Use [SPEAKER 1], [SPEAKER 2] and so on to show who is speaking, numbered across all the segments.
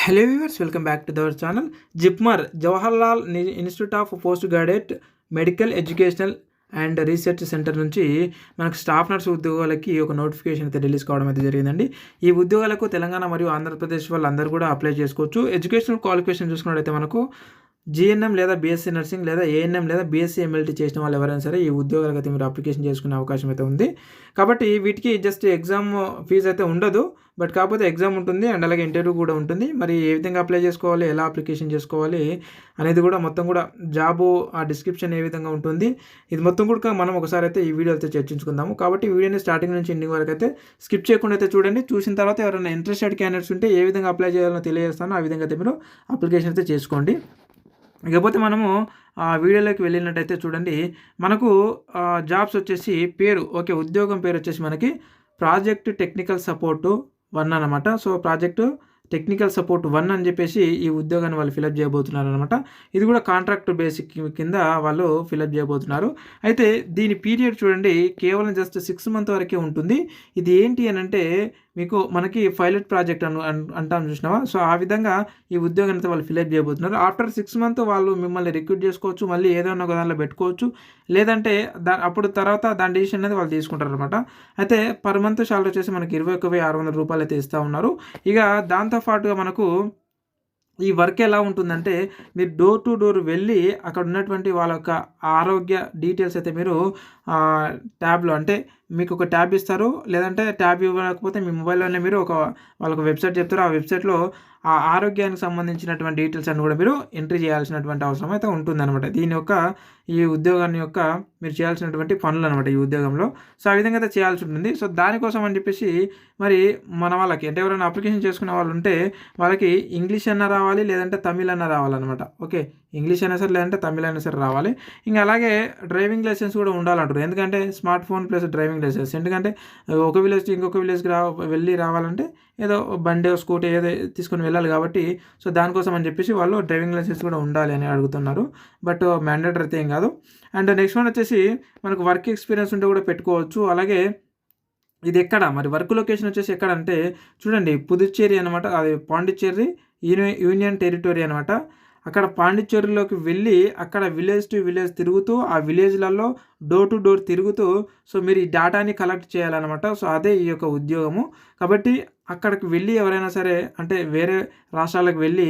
[SPEAKER 1] Hello viewers, welcome back to our channel. JIPMER Jawaharlal institute of post graduate medical educational and research centre నుంచి మనకు staff nurse ఉద్యోగాలకి ఒక notification అయితే release కావడం అయితే జరిగిందండి. ఈ ఉద్యోగాలకు తెలంగాణ మరియు ఆంధ్రప్రదేశ్ వాళ్ళందరూ కూడా అప్లై చేసుకోవచ్చు. ఎడ్యుకేషనల్ క్వాలిఫికేషన్ చూసుకున్నట్టయితే మనకు జీఎన్ఎం లేదా బీఎస్సీ నర్సింగ్ లేదా ఏఎన్ఎం లేదా బీఎస్సీ ఎంఎల్టీ చేసిన వాళ్ళు ఎవరైనా సరే ఈ ఉద్యోగాలకు అయితే మీరు అప్లికేషన్ చేసుకునే అవకాశం అయితే ఉంది. కాబట్టి వీటికి జస్ట్ ఎగ్జామ్ ఫీజు అయితే ఉండదు, బట్ కాకపోతే ఎగ్జామ్ ఉంటుంది అండ్ అలాగే ఇంటర్వ్యూ కూడా ఉంటుంది. మరి ఏ విధంగా అప్లై చేసుకోవాలి, ఎలా అప్లికేషన్ చేసుకోవాలి అనేది కూడా మొత్తం కూడా జాబు ఆ డిస్క్రిప్షన్ ఏ విధంగా ఉంటుంది, ఇది మొత్తం కూడా మనం ఒకసారి అయితే ఈ వీడియో అయితే చర్చించుకుందాము. కాబట్టి వీడియోని స్టార్టింగ్ నుంచి ఎండింగ్ వరకు అయితే స్కిప్ చేయకుండా అయితే చూడండి. చూసిన తర్వాత ఎవరైనా ఇంట్రెస్టెడ్ క్యాండిడేట్స్ ఉంటే ఏ విధంగా అప్లై చేయాలో తెలియజేస్తానో ఆ విధంగా అయితే మీరు అప్లికేషన్ అయితే చేసుకోండి. ఇకపోతే మనము వీడియోలోకి వెళ్ళినట్టయితే చూడండి, మనకు జాబ్స్ వచ్చేసి పేరు ఉద్యోగం పేరు వచ్చేసి మనకి ప్రాజెక్ట్ టెక్నికల్ సపోర్టు 1 అనమాట. సో ప్రాజెక్టు టెక్నికల్ సపోర్ట్ 1 అని చెప్పేసి ఈ ఉద్యోగాన్ని వాళ్ళు ఫిలప్ చేయబోతున్నారు అనమాట. ఇది కూడా కాంట్రాక్ట్ బేసిక్ కింద వాళ్ళు ఫిలప్ చేయబోతున్నారు. అయితే దీని పీరియడ్ చూడండి, కేవలం జస్ట్ 6 మంత్ వరకే ఉంటుంది. ఇది ఏంటి అని అంటే మీకు మనకి పైలట్ ప్రాజెక్ట్ అంటాం చూసినావా, సో ఆ విధంగా ఈ ఉద్యోగాన్ని వాళ్ళు ఫిలప్ చేయబోతున్నారు. ఆఫ్టర్ 6 మంత్ వాళ్ళు మిమ్మల్ని రిక్రూట్ చేసుకోవచ్చు, మళ్ళీ ఏదైనా ఒక దానిలో పెట్టుకోవచ్చు, లేదంటే అప్పుడు తర్వాత దాని డిసిషన్ అనేది వాళ్ళు తీసుకుంటారు అనమాట. అయితే పర్ మంత్ శాలరీ వచ్చేసి మనకి 21,600 రూపాయలు అయితే ఇస్తూ ఉన్నారు. ఇక దాంతోపాటుగా మనకు ఈ వర్క్ ఎలా ఉంటుందంటే, మీరు డోర్ టు డోర్ వెళ్ళి అక్కడ ఉన్నటువంటి వాళ్ళ యొక్క ఆరోగ్య డీటెయిల్స్ అయితే మీరు ట్యాబ్లో, అంటే మీకు ఒక ట్యాబ్ ఇస్తారు, లేదంటే ట్యాబ్ ఇవ్వకపోతే మీ మొబైల్లోనే మీరు వాళ్ళకు వెబ్సైట్ చెప్తారు. ఆ వెబ్సైట్లో ఆ ఆరోగ్యానికి సంబంధించినటువంటి డీటెయిల్స్ అన్ని కూడా మీరు ఎంట్రీ చేయాల్సినటువంటి అవసరం అయితే ఉంటుందన్నమాట. ఈ ఉద్యోగాన్ని మీరు చేయాల్సినటువంటి పనులు అనమాట ఈ ఉద్యోగంలో. సో ఆ విధంగా అయితే చేయాల్సి ఉంటుంది. సో దానికోసం అని చెప్పేసి మరి మన వాళ్ళకి, అంటే ఎవరైనా అప్లికేషన్ చేసుకునే వాళ్ళు ఉంటే వాళ్ళకి ఇంగ్లీష్ అన్న రావాలి, లేదంటే తమిళ్ అన్న రావాలన్నమాట. ఇంగ్లీష్ అయినా సరే లేదంటే తమిళ్ అయినా సరే రావాలి. ఇంకా అలాగే డ్రైవింగ్ లైసెన్స్ కూడా ఉండాలంటారు. ఎందుకంటే smart phone plus driving licence, ఎందుకంటే ఒక విలేజ్ ఇంకొక విలేజ్కి వెళ్ళి రావాలంటే ఏదో బండి స్కూటీ ఏదో తీసుకొని వెళ్ళాలి కాబట్టి, సో దానికోసం అని చెప్పేసి వాళ్ళు డ్రైవింగ్ లైసెన్స్ కూడా ఉండాలి అని అడుగుతున్నారు. బట్ మ్యాండేటరీ అయితే ఏం కాదు. అండ్ నెక్స్ట్ వన్ వచ్చేసి మనకు వర్క్ ఎక్స్పీరియన్స్ ఉంటే కూడా పెట్టుకోవచ్చు. అలాగే ఇది ఎక్కడ మరి వర్క్ లొకేషన్ వచ్చేసి ఎక్కడ అంటే చూడండి, పుదుచ్చేరి అనమాట, అది పాండిచ్చేరి యూనియన్ టెరిటరీ అనమాట. అక్కడ పాండిచ్చేరిలోకి వెళ్ళి అక్కడ విలేజ్ టు విలేజ్ తిరుగుతూ ఆ విలేజ్లలో డోర్ టు డోర్ తిరుగుతూ సో మీరు ఈ డేటాని కలెక్ట్ చేయాలన్నమాట. సో అదే ఈ యొక్క ఉద్యోగము. కాబట్టి అక్కడికి వెళ్ళి ఎవరైనా సరే, అంటే వేరే రాష్ట్రాలకు వెళ్ళి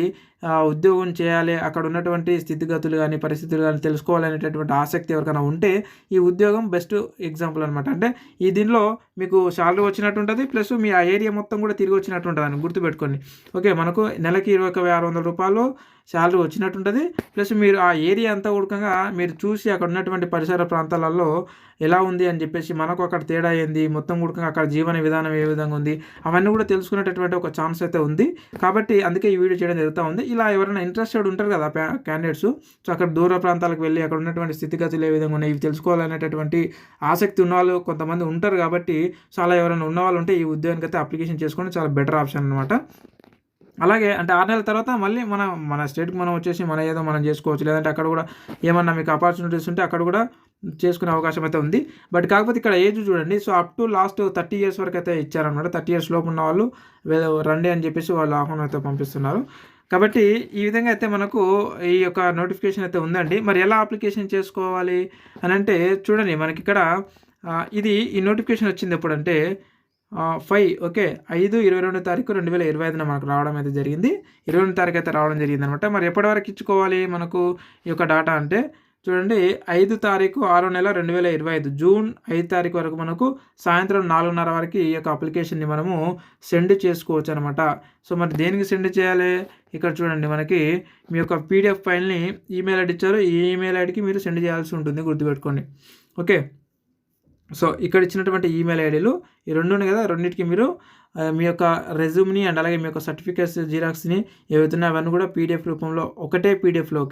[SPEAKER 1] ఉద్యోగం చేయాలి, అక్కడ ఉన్నటువంటి స్థితిగతులు కానీ పరిస్థితులు కానీ తెలుసుకోవాలనేటటువంటి ఆసక్తి ఎవరికైనా ఉంటే ఈ ఉద్యోగం బెస్ట్ ఎగ్జాంపుల్ అనమాట. అంటే దీనిలో మీకు శాలరీ వచ్చినట్టు ఉంటుంది, ప్లస్ మీ ఆ ఏరియా మొత్తం కూడా తిరిగి వచ్చినట్టు ఉంటుంది అని గుర్తుపెట్టుకోండి. మనకు నెలకి 21,600 రూపాయలు శాలరీ వచ్చినట్టు ఉంటుంది, ప్లస్ మీరు ఆ ఏరియా అంతా ఉడకంగా మీరు చూసి అక్కడ ఉన్నటువంటి పరిసర ప్రాంతాలలో ఎలా ఉంది అని చెప్పేసి, మనకు అక్కడ తేడా ఏంది, మొత్తం ఉడకంగా అక్కడ జీవన విధానం ఏ విధంగా ఉంది అవన్నీ కూడా తెలుసుకునేటటువంటి ఒక ఛాన్స్ అయితే ఉంది. కాబట్టి అందుకే ఈ వీడియో చేయడం జరుగుతూ ఉంది. ఇలా ఎవరైనా ఇంట్రెస్టెడ్ ఉంటారు కదా క్యాండిడేట్స్, సో అక్కడ దూర ప్రాంతాలకు వెళ్ళి అక్కడ ఉన్నటువంటి స్థితిగతులు ఏ విధంగా ఉన్నాయి ఇవి తెలుసుకోవాలనేటటువంటి ఆసక్తి ఉన్నవాళ్ళు కొంతమంది ఉంటారు. కాబట్టి సో అలా ఎవరైనా ఉన్నవాళ్ళు ఉంటే ఈ ఉద్యోగానికి అయితే అప్లికేషన్ చేసుకోండి, చాలా బెటర్ ఆప్షన్ అనమాట. అలాగే అంటే 6 నెలల తర్వాత మళ్ళీ మన స్టేట్కి మనం వచ్చేసి ఏదో మనం చేసుకోవచ్చు, లేదంటే అక్కడ కూడా ఏమన్నా మీకు ఆపర్చునిటీస్ ఉంటే అక్కడ కూడా చేసుకునే అవకాశం అయితే ఉంది. బట్ కాకపోతే ఇక్కడ ఏజ్ చూడండి, so up to last 30 years వరకు అయితే ఇచ్చారనమాట. 30 ఇయర్స్ లోపు ఉన్న వాళ్ళు రండి అని చెప్పేసి వాళ్ళు ఆహ్వానం అయితే పంపిస్తున్నారు. కాబట్టి ఈ విధంగా అయితే మనకు ఈ యొక్క నోటిఫికేషన్ అయితే ఉందండి. మరి ఎలా అప్లికేషన్ చేసుకోవాలి అని అంటే చూడండి, మనకి ఇక్కడ ఈ నోటిఫికేషన్ వచ్చింది ఎప్పుడంటే 5/22 తారీఖు 2025 మనకు రావడం అయితే జరిగింది. 22 తారీఖు అయితే రావడం జరిగింది అనమాట. మరి ఎప్పటి వరకు ఇచ్చుకోవాలి మనకు ఈ యొక్క డేటా అంటే చూడండి, 5 తారీఖు 6వ నెల 2025 జూన్ 5 తారీఖు వరకు మనకు సాయంత్రం 4:30 వరకు ఈ యొక్క అప్లికేషన్ని మనము సెండ్ చేసుకోవచ్చు అనమాట. సో మరి దేనికి సెండ్ చేయాలి, ఇక్కడ చూడండి మనకి మీ యొక్క పీడిఎఫ్ ఫైల్ని ఈమెయిల్ ఐడి ఇచ్చారు, ఈ ఈమెయిల్ ఐడికి మీరు సెండ్ చేయాల్సి ఉంటుంది, గుర్తుపెట్టుకోండి. సో ఇక్కడ ఇచ్చినటువంటి ఈమెయిల్ ఐడీలు ఈ 2 ఉన్నాయి కదా, రెండింటికి మీరు మీ యొక్క రెజ్యూమ్ని అండ్ అలాగే మీ యొక్క సర్టిఫికేట్స్ జిరాక్స్ని ఏవైతున్నాయో అవన్నీ కూడా పీడిఎఫ్ రూపంలో ఒకటే పీడిఎఫ్లో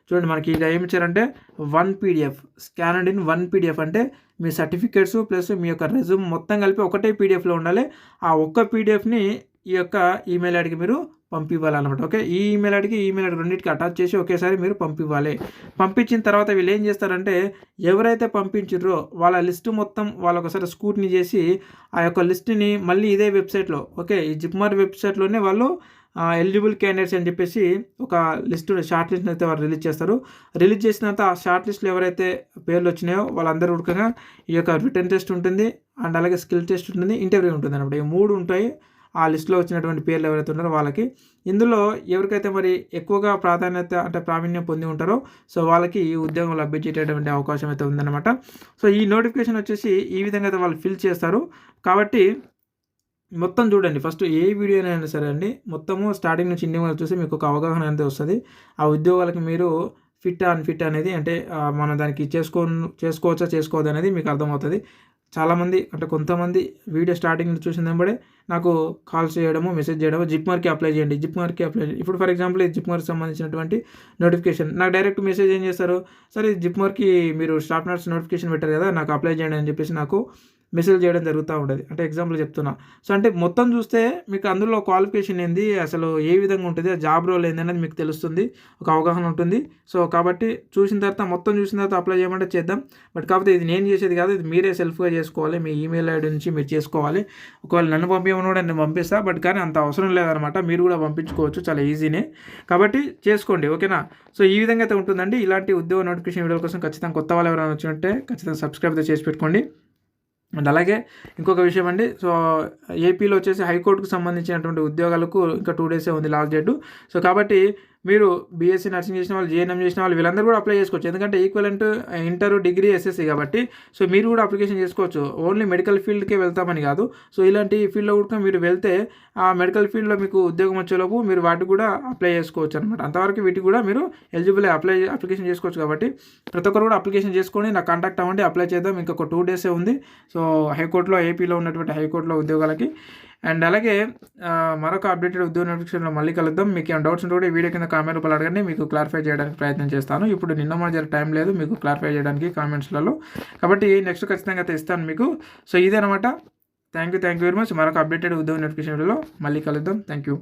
[SPEAKER 1] చూడండి, మనకి ఇక ఏమి ఇచ్చారంటే 1 PDF స్కానర్డ్ ఇన్ 1 PDF, అంటే మీ సర్టిఫికేట్స్ ప్లస్ మీ యొక్క రెజ్యూమ్ మొత్తం కలిపి ఒకటే పీడిఎఫ్లో ఉండాలి. ఆ ఒక్క పీడిఎఫ్ని ఈ యొక్క ఈమెయిల్ ఐడికి మీరు పంపివ్వాలన్నమాట. ఈ ఈమెయిల్ ఐడికి ఈమెయిల్ ఐడి రెండింటికి అటాచ్ చేసి ఒకేసారి మీరు పంపివ్వాలి. పంపించిన తర్వాత వీళ్ళు ఏం చేస్తారంటే, ఎవరైతే పంపించారో వాళ్ళ లిస్టు మొత్తం వాళ్ళు ఒకసారి స్క్రూటినీ చేసి ఆ యొక్క లిస్టుని మళ్ళీ ఇదే వెబ్సైట్లో ఈ జిప్మర్ వెబ్సైట్లోనే వాళ్ళు ఎలిజిబుల్ క్యాండిడేట్స్ అని చెప్పేసి ఒక లిస్ట్ షార్ట్ లిస్ట్ అయితే వారు రిలీజ్ చేస్తారు. రిలీజ్ చేసినంత ఆ షార్ట్ లిస్ట్లో ఎవరైతే పేర్లు వచ్చినాయో వాళ్ళందరూ ఉడకగా ఈ యొక్క రిటర్న్ టెస్ట్ ఉంటుంది అండ్ అలాగే స్కిల్ టెస్ట్ ఉంటుంది, ఇంటర్వ్యూ ఉంటుంది అనమాట. ఈ 3 ఉంటాయి ఆ లిస్ట్లో వచ్చినటువంటి పేర్లు ఎవరైతే ఉన్నారో వాళ్ళకి. ఇందులో ఎవరికైతే మరి ఎక్కువగా ప్రాధాన్యత అంటే ప్రావీణ్యం పొంది ఉంటారో సో వాళ్ళకి ఈ ఉద్యోగం లభించేటటువంటి అవకాశం అయితే ఉందన్నమాట. సో ఈ నోటిఫికేషన్ వచ్చేసి ఈ విధంగా అయితే వాళ్ళు ఫిల్ చేస్తారు. కాబట్టి మొత్తం చూడండి. ఫస్ట్ ఏ వీడియోనైనా సరే అండి, మొత్తము స్టార్టింగ్ నుంచి ఎండింగ్ వరకు చూసి మీకు ఒక అవగాహన అనేది వస్తుంది. ఆ ఉద్యోగాలకు మీరు ఫిట్ అన్ఫిట్ అనేది అంటే మనం దానికి చేసుకోవచ్చా చేసుకోవద్దు అనేది మీకు అర్థమవుతుంది. చాలామంది అంటే కొంతమంది వీడియో స్టార్టింగ్ నుంచి చూసిన వెంబడే నాకు కాల్స్ చేయడము, మెసేజ్ చేయడము, జిప్మార్కి అప్లై చేయండి, జిప్మార్కి అప్లై చేయండి. ఇప్పుడు ఫర్ ఎగ్జాంపుల్ ఈ జిప్మార్కి సంబంధించినటువంటి నోటిఫికేషన్ నాకు డైరెక్ట్ మెసేజ్ ఏం చేస్తారు, సరే జిప్మార్కి మీరు స్టాఫ్ నర్స్ నోటిఫికేషన్ పెట్టారు కదా, నాకు అప్లై చేయండి అని చెప్పేసి నాకు మెసేజ్ చేయడం జరుగుతూ ఉంటుంది. అంటే ఎగ్జాంపుల్ చెప్తున్నా. సో అంటే మొత్తం చూస్తే మీకు అందులో క్వాలిఫికేషన్ ఏంది, అసలు ఏ విధంగా ఉంటుంది, ఆ జాబ్ రోల్ ఏంది అనేది మీకు తెలుస్తుంది, ఒక అవగాహన ఉంటుంది. సో కాబట్టి చూసిన తర్వాత మొత్తం చూసిన తర్వాత అప్లై చేయమంటే చేద్దాం. బట్ కాకపోతే ఇది నేను చేసేది కాదు, ఇది మీరే సెల్ఫ్గా చేసుకోవాలి. మీ ఈమెయిల్ ఐడి నుంచి మీరు చేసుకోవాలి. ఒకవేళ నన్ను పంపించమని కూడా నేను పంపిస్తాను, బట్ కానీ అంత అవసరం లేదనమాట. మీరు కూడా పంపించుకోవచ్చు, చాలా ఈజీనే. కాబట్టి చేసుకోండి, ఓకేనా. సో ఈ విధంగా అయితే ఉంటుందండి. ఇలాంటి ఉద్యోగ నోటిఫికేషన్ వీడియోల కోసం ఖచ్చితంగా కొత్త వాళ్ళు ఎవరైనా వచ్చినట్టే ఖచ్చితంగా సబ్స్క్రైబ్ అయితే చేసి పెట్టుకోండి. అండ్ అలాగే ఇంకొక విషయం అండి, సో ఏపీలో వచ్చేసి హైకోర్టుకు సంబంధించినటువంటి ఉద్యోగాలకు ఇంకా 2 డేసే ఉంది లాస్ట్ డేటు. సో కాబట్టి మీరు బీఎస్సీ నర్సింగ్ చేసిన వాళ్ళు, జీఎన్ఎం చేసిన వాళ్ళు వీళ్ళందరూ కూడా అప్లై చేసుకోవచ్చు. ఎందుకంటే ఈక్వలెంట్ ఇంటర్, డిగ్రీ, ఎస్ఎస్సీ కాబట్టి సో మీరు కూడా అప్లికేషన్ చేసుకోవచ్చు. ఓన్లీ మెడికల్ ఫీల్డ్కే వెళ్తామని కాదు. సో ఇలాంటి ఫీల్డ్లో కూడా మీరు వెళ్తే ఆ మెడికల్ ఫీల్డ్లో మీకు ఉద్యోగం వచ్చేలోపు మీరు వాటికి కూడా అప్లై చేసుకోవచ్చు అనమాట. అంతవరకు వీటికి కూడా మీరు ఎలిజిబుల్ అప్లికేషన్ చేసుకోవచ్చు. కాబట్టి ప్రతి ఒక్కరు కూడా అప్లికేషన్ చేసుకొని నాకు కాంటాక్ట్ అవ్వండి, అప్లై చేద్దాం. ఇంకొక 2 డేసే ఉంది. సో హైకోర్టులో, ఏపీలో ఉన్నటువంటి హైకోర్టులో ఉద్యోగాలకి. అండ్ అలాగే మరొక అప్డేటెడ్ ఉద్యోగ నోటిఫికేషన్లో మళ్ళీ కలుద్దాం. మీకు ఏమైనా డౌట్స్ ఉంటే కూడా ఈ వీడియో కింద కామెంట్ రూపాయలు అడగండి, మీకు క్లారిఫై చేయడానికి ప్రయత్నం చేస్తాను. ఇప్పుడు నిన్న మన టైం లేదు మీకు క్లారిఫై చేయడానికి కామెంట్స్లలో, కాబట్టి నెక్స్ట్ ఖచ్చితంగా అయితే ఇస్తాను మీకు. సో ఇదేనమాట. Thank you very much. మరొక అప్డేటెడ్ ఉద్యోగ నోటిఫికేషన్లో మళ్ళీ కలుద్దాం. Thank you.